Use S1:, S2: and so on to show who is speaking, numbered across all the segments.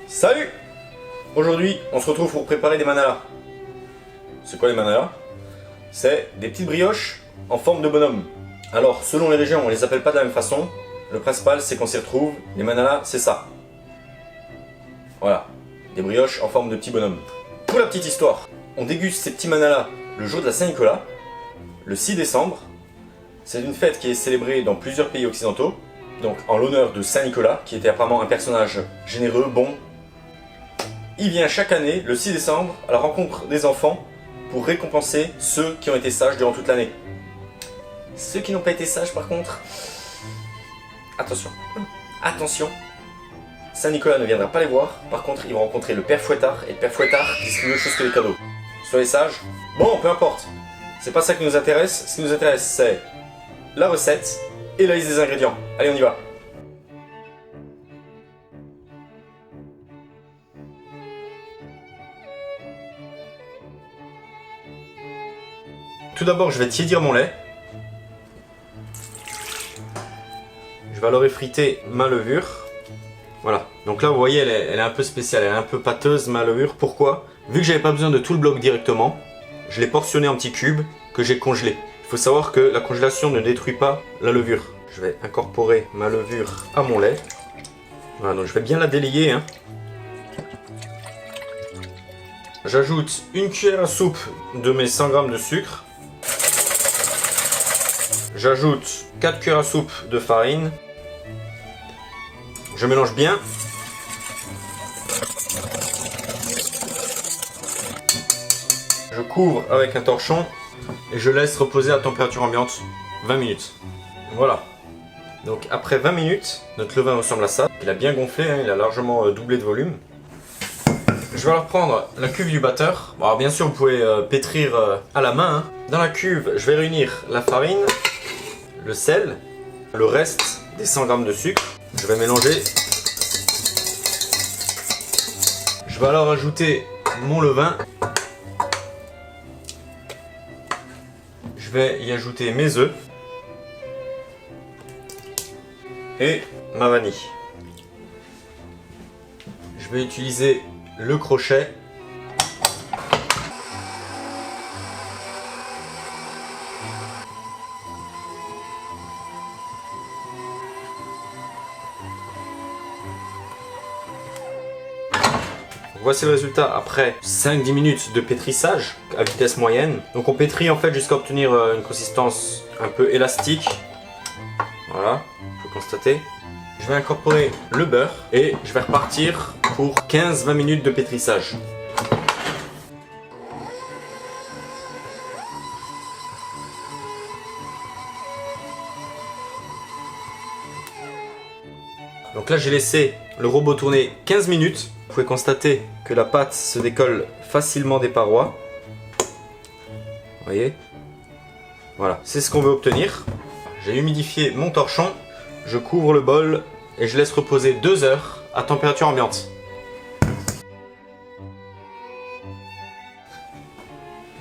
S1: Salut! Aujourd'hui, on se retrouve pour préparer des manalas. C'est quoi les manalas? C'est des petites brioches en forme de bonhomme. Alors, selon les régions, on les appelle pas de la même façon. Le principal, c'est qu'on s'y retrouve. Les manalas, c'est ça. Voilà, des brioches en forme de petits bonhommes. Pour la petite histoire, on déguste ces petits manalas le jour de la Saint-Nicolas, le 6 décembre. C'est une fête qui est célébrée dans plusieurs pays occidentaux, donc en l'honneur de Saint-Nicolas, qui était apparemment un personnage généreux, bon. Il vient chaque année, le 6 décembre, à la rencontre des enfants pour récompenser ceux qui ont été sages durant toute l'année. Ceux qui n'ont pas été sages, par contre, attention, attention, Saint-Nicolas ne viendra pas les voir. Par contre, ils vont rencontrer le Père Fouettard, et le Père Fouettard distribue autre chose que les cadeaux. Soyez sages. Bon, peu importe. C'est pas ça qui nous intéresse. Ce qui nous intéresse, c'est la recette et la liste des ingrédients. Allez, on y va. Tout d'abord, je vais tiédir mon lait. Je vais alors effriter ma levure. Voilà. Donc là, vous voyez, elle est un peu spéciale, elle est un peu pâteuse, ma levure. Pourquoi? Vu que j'avais pas besoin de tout le bloc directement, je l'ai portionné en petits cubes que j'ai congelés. Il faut savoir que la congélation ne détruit pas la levure. Je vais incorporer ma levure à mon lait. Voilà, donc je vais bien la délayer, hein. J'ajoute une cuillère à soupe de mes 100 g de sucre. J'ajoute 4 cuillères à soupe de farine. Je mélange bien. Je couvre avec un torchon et je laisse reposer à température ambiante 20 minutes. Voilà. Donc après 20 minutes, notre levain ressemble à ça. Il a bien gonflé, hein, il a largement doublé de volume. Je vais alors prendre la cuve du batteur. Bon, alors bien sûr, vous pouvez pétrir à la main, hein. Dans la cuve, je vais réunir la farine, le sel, le reste des 100 g de sucre. Je vais mélanger. Je vais alors ajouter mon levain. Je vais y ajouter mes œufs et ma vanille. Je vais utiliser le crochet. Voici le résultat après 5-10 minutes de pétrissage à vitesse moyenne. Donc on pétrit en fait jusqu'à obtenir une consistance un peu élastique. Voilà, vous pouvez constater. Je vais incorporer le beurre et je vais repartir pour 15-20 minutes de pétrissage. Donc là j'ai laissé le robot tourner 15 minutes. Vous pouvez constater que la pâte se décolle facilement des parois. Vous voyez? Voilà, c'est ce qu'on veut obtenir. J'ai humidifié mon torchon, je couvre le bol et je laisse reposer 2 heures à température ambiante.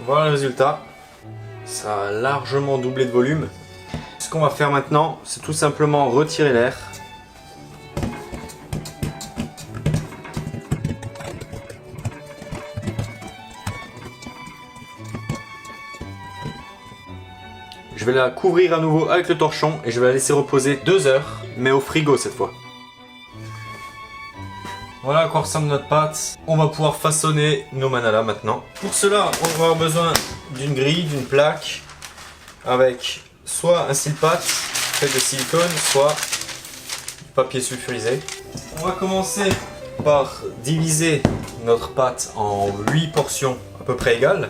S1: Voilà le résultat. Ça a largement doublé de volume. Ce qu'on va faire maintenant, c'est tout simplement retirer l'air. Je vais la couvrir à nouveau avec le torchon et je vais la laisser reposer 2 heures, mais au frigo cette fois. Voilà à quoi ressemble notre pâte. On va pouvoir façonner nos manalas maintenant. Pour cela, on va avoir besoin d'une grille, d'une plaque, avec soit un cile-pâte fait de silicone, soit du papier sulfurisé. On va commencer par diviser notre pâte en 8 portions à peu près égales.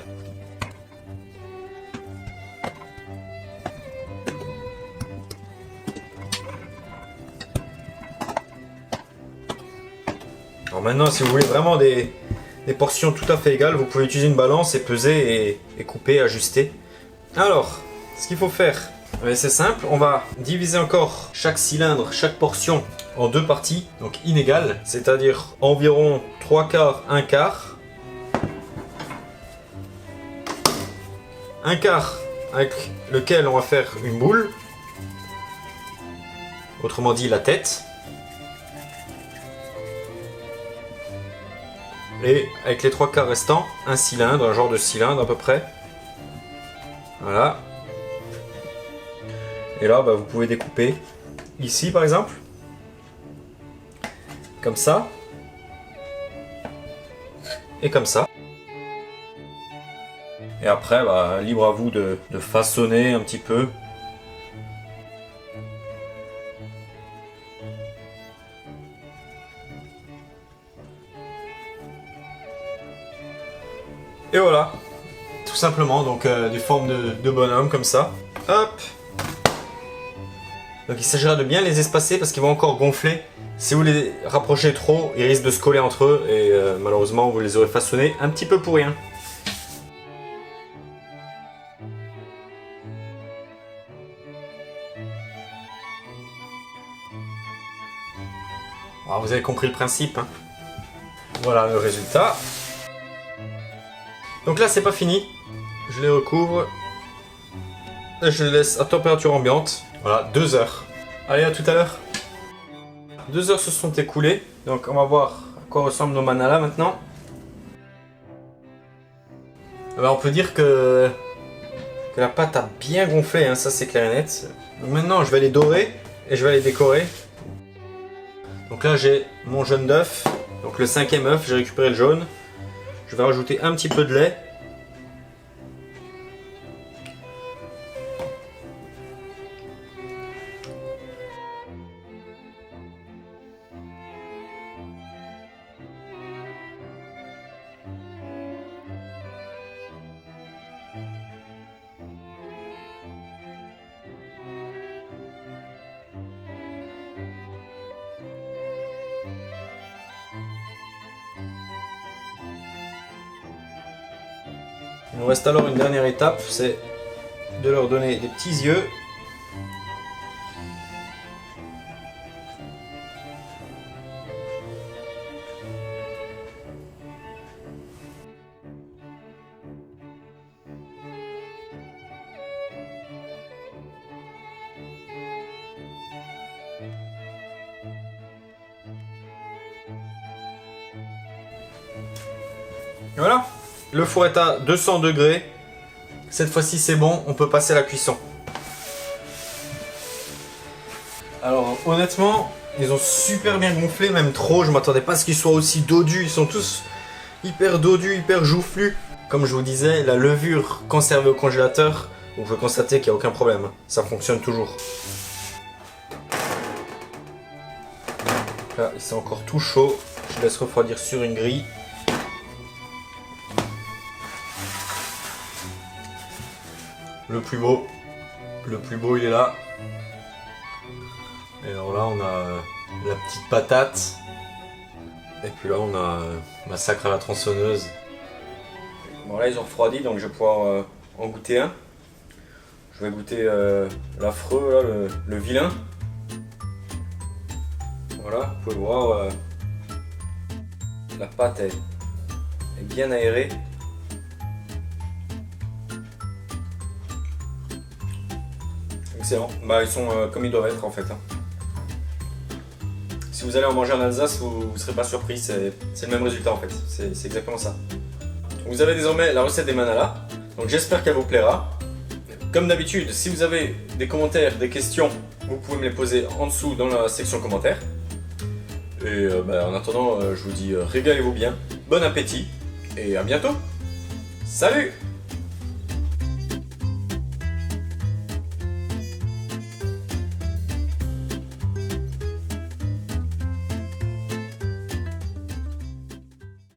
S1: Alors maintenant, si vous voulez vraiment des portions tout à fait égales, vous pouvez utiliser une balance et peser et couper, ajuster. Alors, ce qu'il faut faire, c'est simple, on va diviser encore chaque cylindre, chaque portion en 2 parties, donc inégales, c'est-à-dire environ 3 quarts, 1 quart. 1 quart avec lequel on va faire une boule, autrement dit la tête. Et avec les 3/4 restants, un cylindre, un genre de cylindre à peu près. Voilà. Et là, vous pouvez découper ici par exemple. Comme ça. Et comme ça. Et après, libre à vous de façonner un petit peu. Et voilà, tout simplement, donc des formes de bonhomme comme ça. Hop. Donc il s'agira de bien les espacer parce qu'ils vont encore gonfler. Si vous les rapprochez trop, ils risquent de se coller entre eux et malheureusement vous les aurez façonnés un petit peu pour rien. Alors, vous avez compris le principe, hein. Voilà le résultat. Donc là c'est pas fini, je les recouvre et je les laisse à température ambiante, voilà, 2 heures. Allez, à tout à l'heure. 2 heures se sont écoulées, donc on va voir à quoi ressemblent nos manalas maintenant. On peut dire que la pâte a bien gonflé, hein, ça c'est clair et net. Donc maintenant je vais les dorer et je vais les décorer. Donc là j'ai mon jaune d'œuf, donc le 5e œuf, j'ai récupéré le jaune. Je vais rajouter un petit peu de lait. Il nous reste alors une dernière étape, c'est de leur donner des petits yeux. Et voilà, le four est à 200 degrés. Cette fois-ci c'est bon, on peut passer à la cuisson. Alors honnêtement, ils ont super bien gonflé, même trop. Je m'attendais pas à ce qu'ils soient aussi dodus. Ils sont tous hyper dodus, hyper joufflus. Comme je vous disais, la levure conservée au congélateur, vous pouvez constater qu'il n'y a aucun problème. Ça fonctionne toujours. Là, c'est encore tout chaud. Je laisse refroidir sur une grille. Le plus beau il est là. Et alors là on a la petite patate. Et puis là on a massacre à la tronçonneuse. Bon là ils ont refroidi donc je vais pouvoir en goûter un. Je vais goûter l'affreux, là, le vilain. Voilà, vous pouvez voir, la pâte est bien aérée. Excellent, ils sont comme ils doivent être en fait. Si vous allez en manger en Alsace, vous ne serez pas surpris, c'est le même résultat en fait, c'est exactement ça. Vous avez désormais la recette des manalas, donc j'espère qu'elle vous plaira. Comme d'habitude, si vous avez des commentaires, des questions, vous pouvez me les poser en dessous dans la section commentaires. Et en attendant, je vous dis régalez-vous bien, bon appétit et à bientôt. Salut!